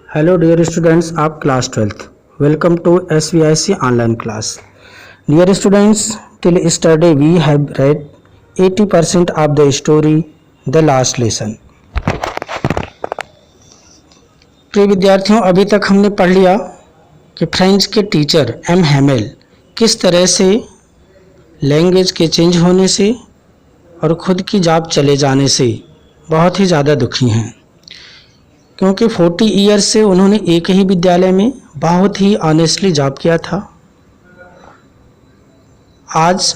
Hello dear students of class 12th. Welcome to SVIC online class. Dear students, till yesterday we have read 80% of the story, the last lesson. प्रिय विद्यार्थियों, अभी तक हमने पढ़ लिया कि फ्रेंच के टीचर एम हैमेल किस तरह से लैंग्वेज के चेंज होने से और खुद की जॉब चले जाने से बहुत ही ज़्यादा दुखी हैं, क्योंकि 40 ईयर्स से उन्होंने एक ही विद्यालय में बहुत ही ऑनेस्टली जॉब किया था। आज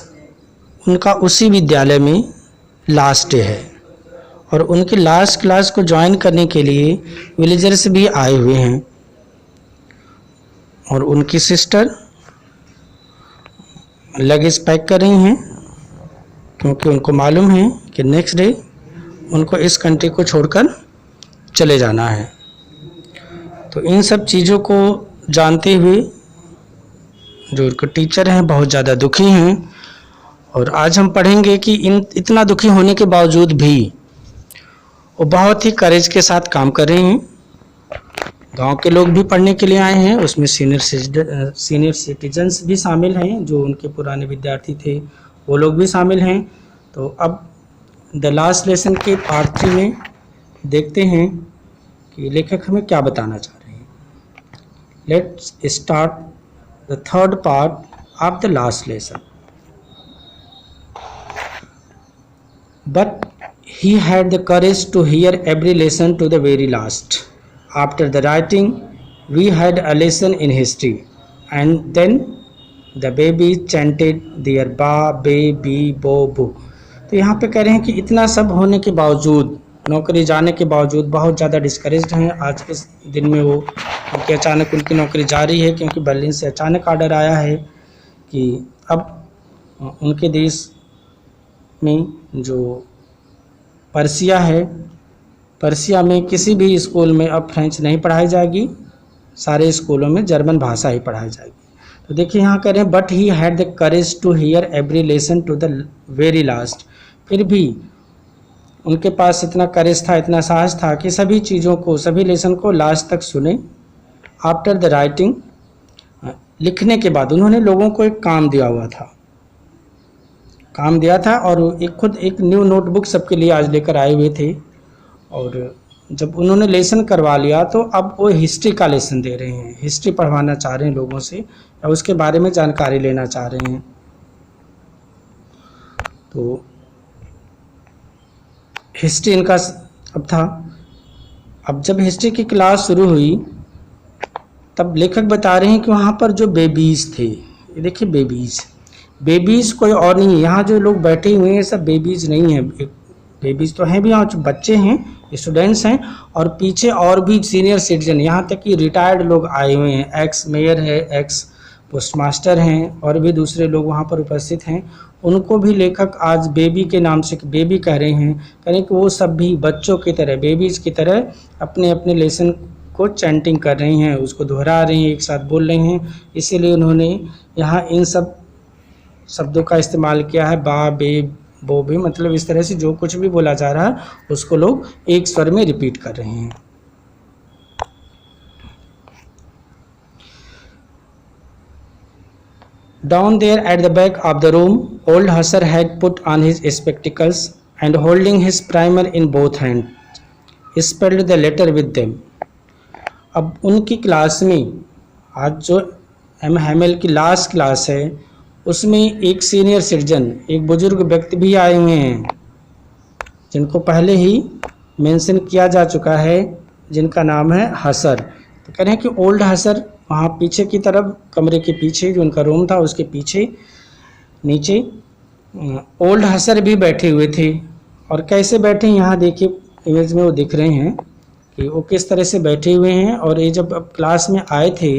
उनका उसी विद्यालय में लास्ट डे है और उनकी लास्ट क्लास को ज्वाइन करने के लिए विलेजर्स भी आए हुए हैं और उनकी सिस्टर लगेज पैक कर रही हैं, क्योंकि उनको मालूम है कि नेक्स्ट डे उनको इस कंट्री को छोड़कर चले जाना है। तो इन सब चीज़ों को जानते हुए जो उनके टीचर हैं बहुत ज़्यादा दुखी हैं और आज हम पढ़ेंगे कि इतना दुखी होने के बावजूद भी वो बहुत ही करेज के साथ काम कर रहे हैं। गांव के लोग भी पढ़ने के लिए आए हैं, उसमें सीनियर सिटीजन्स भी शामिल हैं, जो उनके पुराने विद्यार्थी थे वो लोग भी शामिल हैं। तो अब द लास्ट लेसन के पार्ट 3 में देखते हैं कि लेखक हमें क्या बताना चाह रहे हैं। Let's start the third part of the last lesson. But he had the courage to hear every lesson to the very last. After the writing, we had a lesson in history, and then the baby chanted their ba, be, be, bo, bo. तो यहाँ पे कह रहे हैं कि इतना सब होने के बावजूद, नौकरी जाने के बावजूद बहुत ज़्यादा डिस्करेज्ड हैं। आज के दिन में वो उनकी अचानक उनकी नौकरी जा रही है, क्योंकि बर्लिन से अचानक ऑर्डर आया है कि अब उनके देश में जो पर्सिया है, पर्सिया में किसी भी स्कूल में अब फ्रेंच नहीं पढ़ाई जाएगी, सारे स्कूलों में जर्मन भाषा ही पढ़ाई जाएगी। तो देखिए यहाँ कह रहे हैं but he had the courage to hear every lesson to the very last. फिर भी उनके पास इतना करेज था, इतना साहस था कि सभी चीज़ों को, सभी लेसन को लास्ट तक सुने। आफ्टर द राइटिंग, लिखने के बाद उन्होंने लोगों को एक काम दिया था और खुद एक न्यू नोटबुक सबके लिए आज लेकर आए हुए थे। और जब उन्होंने लेसन करवा लिया तो अब वो हिस्ट्री का लेसन दे रहे हैं, हिस्ट्री पढ़वाना चाह रहे हैं लोगों से या उसके बारे में जानकारी लेना चाह रहे हैं। तो हिस्ट्री इनका अब था। अब जब हिस्ट्री की क्लास शुरू हुई तब लेखक बता रहे हैं कि वहाँ पर जो बेबीज़ थे, ये देखिए बेबीज़ कोई और नहीं है। यहाँ जो लोग बैठे हुए हैं सब बेबीज़ नहीं हैं, बेबीज़ तो हैं भी, यहाँ जो बच्चे हैं, स्टूडेंट्स हैं, और पीछे और भी सीनियर सिटीजन, यहाँ तक कि रिटायर्ड लोग आए हुए हैं, एक्स मेयर है, एक्स पोस्टमास्टर हैं और भी दूसरे लोग वहाँ पर उपस्थित हैं। उनको भी लेखक आज बेबी के नाम से बेबी कह रहे हैं, कह रहे हैं कि वो सब भी बच्चों की तरह, बेबीज़ की तरह अपने अपने लेसन को चैंटिंग कर रही हैं, उसको दोहरा रही हैं, एक साथ बोल रही हैं। इसीलिए उन्होंने यहाँ इन सब शब्दों का इस्तेमाल किया है, बा, बे, बो भी, मतलब इस तरह से जो कुछ भी बोला जा रहा है उसको लोग एक स्वर में रिपीट कर रहे हैं। Down there at the back of the room, old Husser had put on his spectacles and holding his primer in both hands, spelled the letter with them. अब उनकी क्लास में आज जो एम हैमेल की last class है उसमें एक senior citizen, एक बुजुर्ग व्यक्ति भी आए हुए हैं, जिनको पहले ही मेंशन किया जा चुका है, जिनका नाम है हसर। तो कह रहे हैं कि ओल्ड हसर वहाँ पीछे की तरफ, कमरे के पीछे जो उनका रूम था उसके पीछे नीचे ओल्ड हसर भी बैठे हुए थे। और कैसे बैठे यहाँ देखिए इमेज में वो दिख रहे हैं कि वो किस तरह से बैठे हुए हैं। और ये जब अब क्लास में आए थे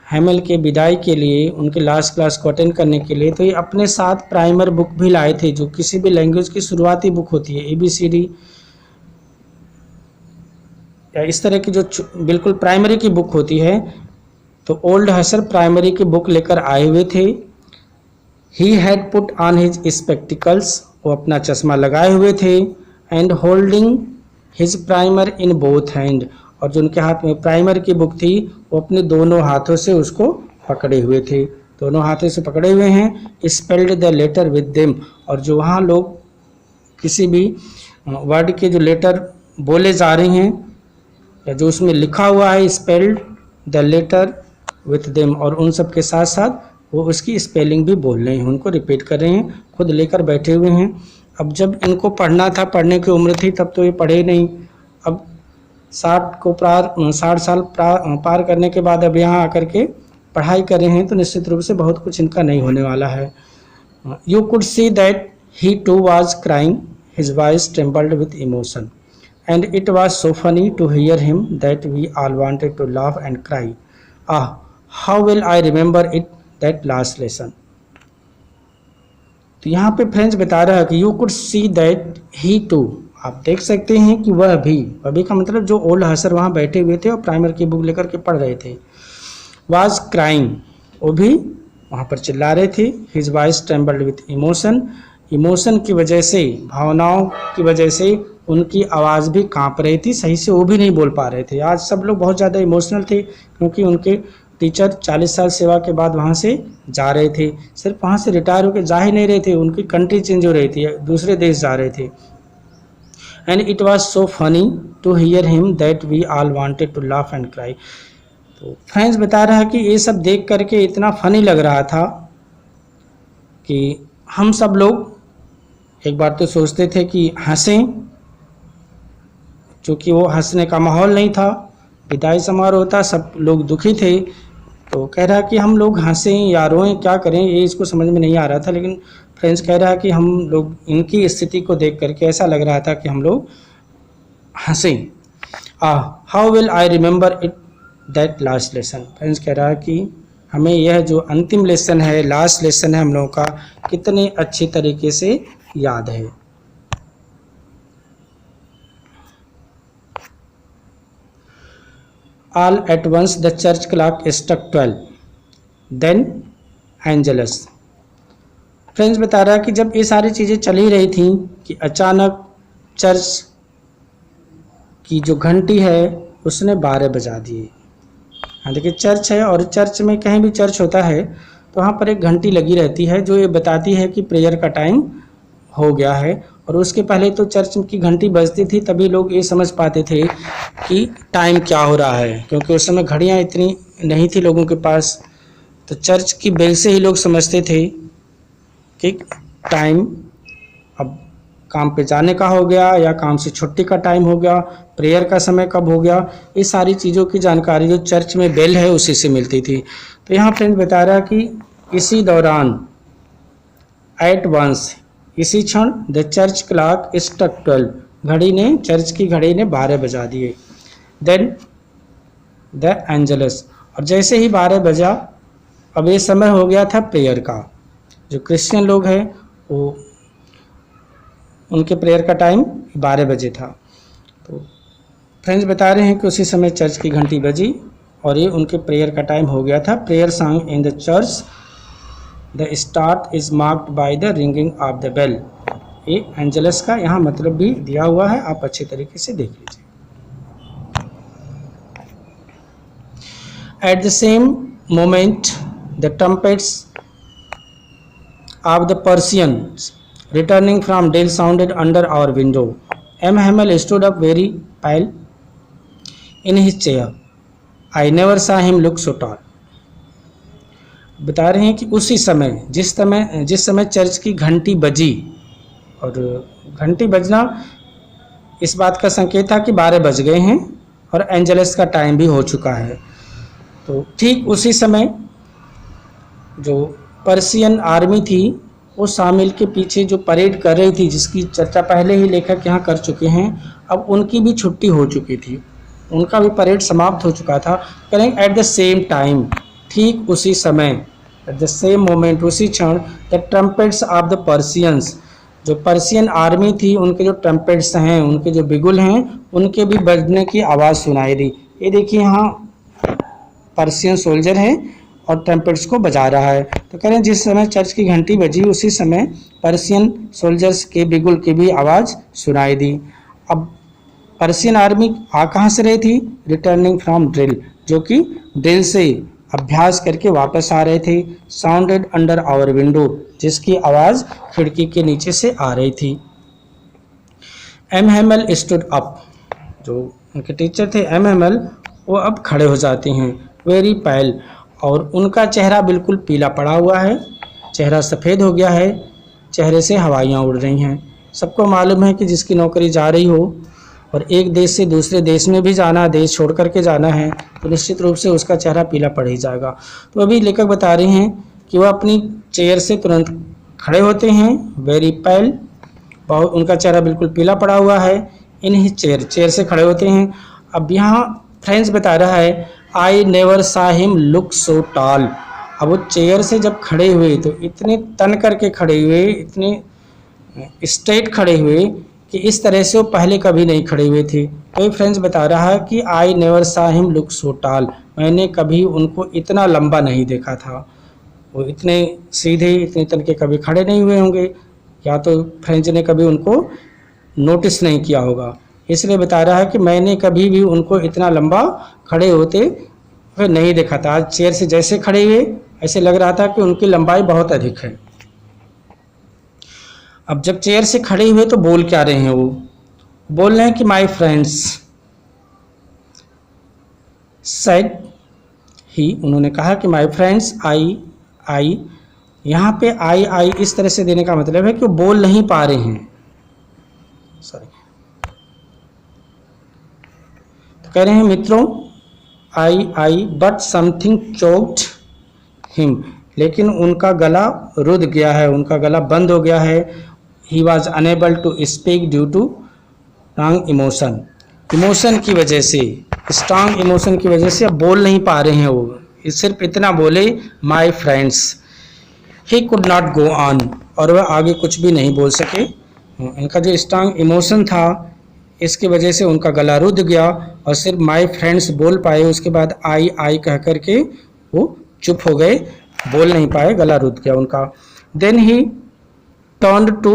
हैमेल के विदाई के लिए, उनके लास्ट क्लास को अटेंड करने के लिए, तो ये अपने साथ प्राइमर बुक भी लाए थे, जो किसी भी लैंग्वेज की शुरुआती बुक होती है, ABCD या इस तरह की जो बिल्कुल प्राइमरी की बुक होती है। तो ओल्ड हसर प्राइमरी की बुक लेकर आए हुए थे। He had put on his spectacles, वो अपना चश्मा लगाए हुए थे, and holding his primer in both hand, और जो उनके हाथ में प्राइमर की बुक थी वो अपने दोनों हाथों से उसको पकड़े हुए थे, दोनों हाथों से पकड़े हुए हैं। Spelled the letter with them, और जो वहाँ लोग किसी भी वर्ड के जो लेटर बोले जा रहे हैं या जो उसमें लिखा हुआ है, spelled the letter with them, और उन सब के साथ साथ वो उसकी स्पेलिंग भी बोल रहे हैं, उनको रिपीट कर रहे हैं, खुद लेकर बैठे हुए हैं। अब जब इनको पढ़ना था, पढ़ने की उम्र थी, तब तो ये पढ़े नहीं। अब 60 साल पार करने के बाद अब यहाँ आकर के पढ़ाई कर रहे हैं, तो निश्चित रूप से बहुत कुछ इनका नहीं होने वाला है। You could see that he too was crying, his voice trembled with emotion, and it was so funny to hear him that we all wanted to laugh and cry. Ah, how will I remember it, that last lesson. तो यहाँ पे friends बता रहा है कि you could see that he too, आप देख सकते हैं कि वह भी का मतलब जो ओल्ड हसर वहाँ बैठे हुए थे और प्राइमर की बुक लेकर के पढ़ रहे थे, was crying, वो भी वहाँ पर चिल्ला रहे थे, his voice trembled with emotion, emotion की वजह से, भावनाओं की वजह से उनकी आवाज़ भी कांप रही थी, सही से वो भी नहीं बोल पा रहे थे। आज सब लोग बहुत ज़्यादा इमोशनल थे क्योंकि उनके टीचर 40 साल सेवा के बाद वहाँ से जा रहे थे, सिर्फ वहाँ से रिटायर होकर जा ही नहीं रहे थे, उनकी कंट्री चेंज हो रही थी, दूसरे देश जा रहे थे। And it was so funny to hear him that we all wanted to laugh and cry. तो फ्रेंड्स बता रहा है कि ये सब देख करके इतना फनी लग रहा था कि हम सब लोग एक बार तो सोचते थे कि हंसें, चूँकि वो हंसने का माहौल नहीं था, विदाई समारोह था, सब लोग दुखी थे, तो कह रहा कि हम लोग हंसें या रोएं, क्या करें, ये इसको समझ में नहीं आ रहा था। लेकिन फ्रेंड्स कह रहा कि हम लोग इनकी स्थिति को देख करके ऐसा लग रहा था कि हम लोग हंसें। How will I remember it, that last lesson. Friends कह रहा है कि हमें यह जो अंतिम लेसन है, लास्ट लेसन है हम लोगों का, कितने अच्छी तरीके से याद है। All at once the church clock struck 12. Then Angelus. Friends बता रहा है कि जब ये सारी चीज़ें चल ही रही थी कि अचानक चर्च की जो घंटी है उसने 12 बजा दिए। हाँ देखिए, चर्च है और चर्च में कहीं भी चर्च होता है तो वहाँ पर एक घंटी लगी रहती है जो ये बताती है कि प्रेयर का टाइम हो गया है। और उसके पहले तो चर्च की घंटी बजती थी तभी लोग ये समझ पाते थे कि टाइम क्या हो रहा है, क्योंकि उस समय घड़ियाँ इतनी नहीं थी लोगों के पास। तो चर्च की बेल से ही लोग समझते थे कि टाइम अब काम पे जाने का हो गया या काम से छुट्टी का टाइम हो गया, प्रेयर का समय कब हो गया, ये सारी चीज़ों की जानकारी जो चर्च में बेल है उसी से मिलती थी। तो यहाँ फ्रेंड बता रहा कि इसी दौरान एट वंस, इसी क्षण द चर्च क्लॉक स्ट्रक 12, घड़ी ने, चर्च की घड़ी ने 12 बजा दिए। देन द एंजलस, और जैसे ही 12 बजा अब ये समय हो गया था प्रेयर का। जो क्रिश्चियन लोग हैं वो उनके प्रेयर का टाइम 12 बजे था। तो फ्रेंड्स बता रहे हैं कि उसी समय चर्च की घंटी बजी और ये उनके प्रेयर का टाइम हो गया था। Prayer song in the church, the start is marked by the ringing of the bell. ये एंजलस का यहाँ मतलब भी दिया हुआ है, आप अच्छे तरीके से देख लीजिए। At the same moment the trumpets of the Prussians returning from drill sounded under our window. M Hamel stood up very pale in his chair. I never saw him look so tall. बता रहे हैं कि उसी समय जिस समय church की घंटी बजी, और घंटी बजना इस बात का संकेत था कि 12 बज गए हैं और एंजलस का टाइम भी हो चुका है। तो ठीक उसी समय जो पर्सियन आर्मी थी वो शामिल के पीछे जो परेड कर रही थी, जिसकी चर्चा पहले ही लेखक यहाँ कर चुके हैं, अब उनकी भी छुट्टी हो चुकी थी, उनका भी परेड समाप्त हो चुका था। करेंगे एट द सेम टाइम, ठीक उसी समय, एट द सेम मोमेंट, उसी क्षण, द ट्रम्पेट्स ऑफ द पर्सियंस, जो पर्सियन आर्मी थी उनके जो ट्रम्पेट्स हैं, उनके जो बिगुल हैं, उनके भी बजने की आवाज़ सुनाई दी। ये देखिए यहाँ पर्सियन सोल्जर है और ट्रम्पेट्स को बजा रहा है। तो कह रहे हैं जिस समय चर्च की घंटी बजी उसी समय पर्सियन सोल्जर्स के बिगुल की भी आवाज़ सुनाई दी। अब पर्शियन आर्मी आ कहाँ से रही थी? रिटर्निंग फ्रॉम ड्रिल, जो कि ड्रिल से अभ्यास करके वापस आ रहे थे। साउंडेड अंडर आवर विंडो, जिसकी आवाज़ खिड़की के नीचे से आ रही थी। एम हैमल स्टूड अप, जो उनके टीचर थे एम हैमल, वो अब खड़े हो जाते हैं। वेरी पैल, और उनका चेहरा बिल्कुल पीला पड़ा हुआ है, चेहरा सफ़ेद हो गया है, चेहरे से हवाइयाँ उड़ रही हैं। सबको मालूम है कि जिसकी नौकरी जा रही हो और एक देश से दूसरे देश में भी जाना, देश छोड़ करके जाना है, तो निश्चित रूप से उसका चेहरा पीला पड़ ही जाएगा। तो अभी लेखक बता रहे हैं कि वह अपनी चेयर से तुरंत खड़े होते हैं। वेरी पैल, उनका चेहरा बिल्कुल पीला पड़ा हुआ है। इन ही चेयर से खड़े होते हैं। अब यहाँ फ्रेंड्स बता रहा है आई नेवर सा हिम लुक सो टॉल। अब वो चेयर से जब खड़े हुए तो इतने तन करके खड़े हुए, इतने स्ट्रेट खड़े हुए कि इस तरह से वो पहले कभी नहीं खड़े हुए थे। तो फ्रेंड्स बता रहा है कि आई नेवर सा हिम लुक सो टॉल, मैंने कभी उनको इतना लंबा नहीं देखा था। वो इतने सीधे, इतने तन के कभी खड़े नहीं हुए होंगे, या तो फ्रेंच ने कभी उनको नोटिस नहीं किया होगा। इसलिए बता रहा है कि मैंने कभी भी उनको इतना लंबा खड़े होते हुए नहीं देखा था। आज चेयर से जैसे खड़े हुए ऐसे लग रहा था कि उनकी लंबाई बहुत अधिक है। अब जब चेयर से खड़े हुए तो बोल क्या रहे हैं? वो बोल रहे हैं कि माय फ्रेंड्स सेड ही, उन्होंने कहा कि माय फ्रेंड्स आई, यहाँ पे आई इस तरह से देने का मतलब है कि वो बोल नहीं पा रहे हैं। सॉरी, तो कह रहे हैं मित्रों आई बट समथिंग चोक्ड हिम, लेकिन उनका गला रुध गया है, उनका गला बंद हो गया है। He was unable to speak due to strong emotion की वजह से, स्ट्रांग इमोशन की वजह से अब बोल नहीं पा रहे हैं। वो सिर्फ इतना बोले my friends. He could not go on, और वह आगे कुछ भी नहीं बोल सके। इनका जो स्ट्रांग इमोशन था इसकी वजह से उनका गला रुध गया और सिर्फ माय फ्रेंड्स बोल पाए। उसके बाद आई कह करके वो चुप हो गए, बोल नहीं पाए, गला रुध गया उनका। Then he turned to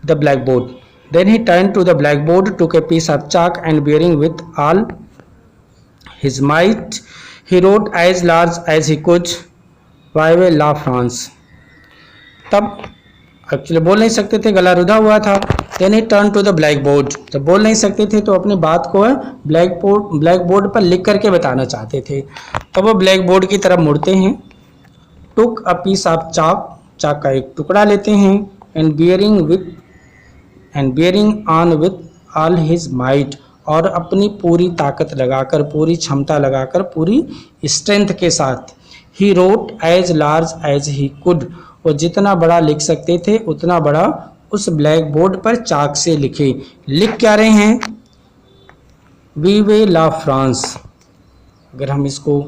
the blackboard. Then he turned to the blackboard, took a piece of chalk, and bearing with all his might, he wrote as large as he could, Vive la France. तब actually बोल नहीं सकते थे, गला रुधा हुआ था। Then he turned to the blackboard. जब बोल नहीं सकते थे तो अपनी बात को ब्लैक बोर्ड पर लिख करके बताना चाहते थे। तब वो ब्लैक बोर्ड की तरफ मुड़ते हैं। Took a piece of chalk, चाक का एक टुकड़ा लेते हैं। And bearing on with all his might, और अपनी पूरी ताकत लगाकर, पूरी क्षमता लगाकर, पूरी स्ट्रेंथ के साथ he wrote as large as he could, वो जितना बड़ा लिख सकते थे उतना बड़ा उस ब्लैक बोर्ड पर चाक से लिखे। लिख क्या रहे हैं? वीवे ला फ्रांस। अगर हम इसको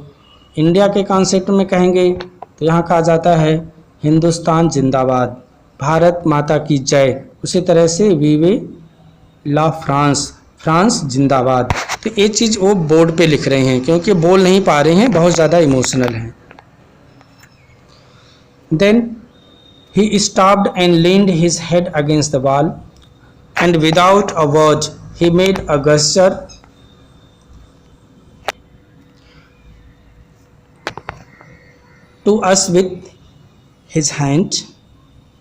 इंडिया के कॉन्सेप्ट में कहेंगे तो यहाँ कहा जाता है हिंदुस्तान जिंदाबाद, भारत माता की जय। उसी तरह से वीवे ला फ्रांस, फ्रांस जिंदाबाद। तो ये चीज़ वो बोर्ड पे लिख रहे हैं क्योंकि बोल नहीं पा रहे हैं, बहुत ज़्यादा इमोशनल हैं। Then he stopped and leaned his head against the wall and without a word he made a gesture to us with his hand,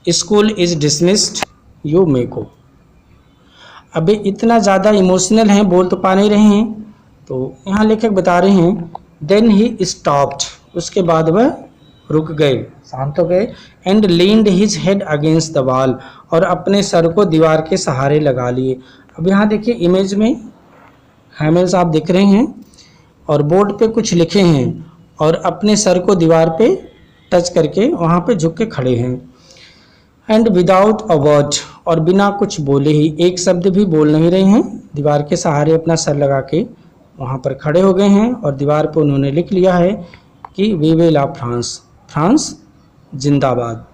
school is dismissed, you may go। अभी इतना ज़्यादा इमोशनल हैं, बोल तो पा नहीं रहे हैं। तो यहाँ लेखक बता रहे हैं देन ही स्टॉप्ड, उसके बाद वह रुक गए, शांत हो गए। And leaned his head against the wall, और अपने सर को दीवार के सहारे लगा लिए। अब यहाँ देखिए इमेज में हैमल साहब दिख रहे हैं और बोर्ड पे कुछ लिखे हैं और अपने सर को दीवार पे टच करके वहाँ पे झुक के खड़े हैं। एंड विदाउट अ वर्ड, और बिना कुछ बोले ही, एक शब्द भी बोल नहीं रहे हैं, दीवार के सहारे अपना सर लगा के वहाँ पर खड़े हो गए हैं और दीवार पे उन्होंने लिख लिया है कि वीवे ला फ्रांस, फ्रांस जिंदाबाद।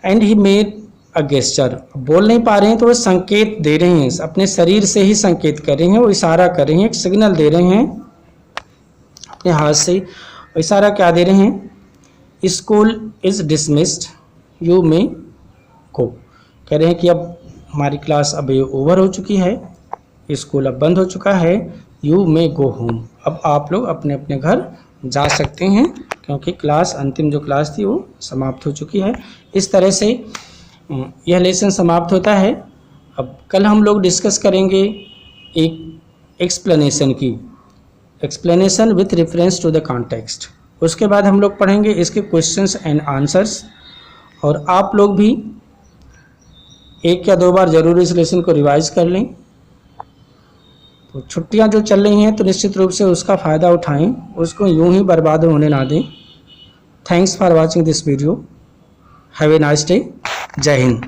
And he made a gesture, बोल नहीं पा रहे हैं तो वो संकेत दे रहे हैं, अपने शरीर से ही संकेत कर रहे हैं, वो इशारा कर रहे हैं, एक सिग्नल दे रहे हैं अपने हाथ से। इशारा क्या दे रहे हैं? School is dismissed, you may go. कह रहे हैं कि अब हमारी क्लास अब ओवर हो चुकी है, स्कूल अब बंद हो चुका है, यू मे गो होम, अब आप लोग अपने अपने घर जा सकते हैं क्योंकि क्लास अंतिम जो क्लास थी वो समाप्त हो चुकी है। इस तरह से यह लेसन समाप्त होता है। अब कल हम लोग डिस्कस करेंगे एक एक्सप्लेनेशन की, explanation with reference to the context. उसके बाद हम लोग पढ़ेंगे इसके क्वेश्चंस एंड आंसर्स, और आप लोग भी एक या दो बार ज़रूर इस लेसन को रिवाइज कर लें। तो छुट्टियां जो चल रही हैं तो निश्चित रूप से उसका फ़ायदा उठाएं, उसको यूं ही बर्बाद होने ना दें। Thanks for watching this video. Have a nice day. जय हिंद।